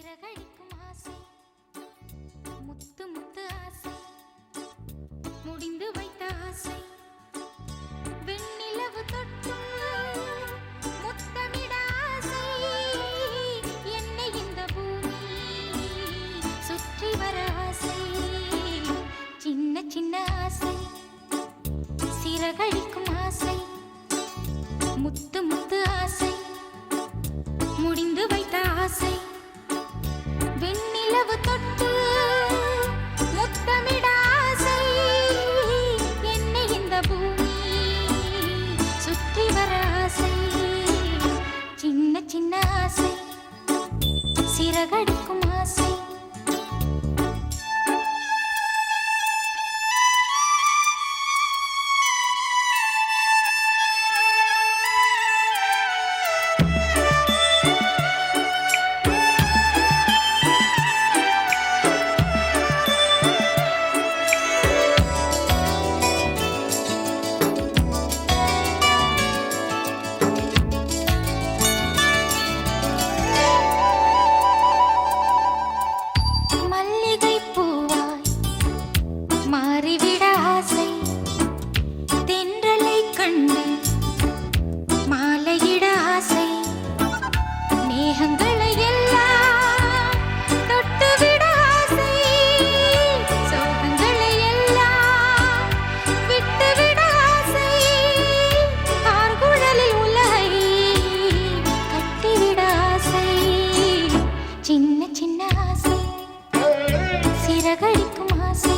சிறகடிக்கும் ஆசை, முத்து முத்து ஆசை, முடிந்து வைத்த ஆசை, வெண்ணிலவு தொட்டு முத்தமிட ஆசை, என்னை இந்த பூமி சுற்றி வர ஆசை, சின்ன சின்ன ஆசை, சிறகடிக்கும் ஆசை, முத்து முத்து ஆசை, முடிந்து வைத்த ஆசை, வெண்ணிலவு தொட்டு முத்தமிட ஆசை, என்னை இந்த பூமி சுற்றி வர ஆசை, சின்ன சின்ன ஆசை, சிறகடிக்கும் ஆசை. சின்ன சின்ன ஆசை, சிறகடிக்கும் ஆசை,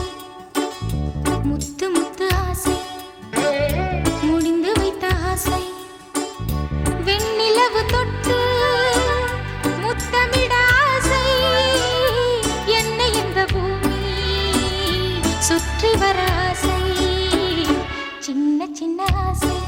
முத்து முத்து ஆசை, முடிந்து வைத்த ஆசை, வெண்ணிலவு தொட்டு முத்தமிட ஆசை, என்னை இந்த பூமி சுற்றி வர ஆசை, சின்ன சின்ன ஆசை.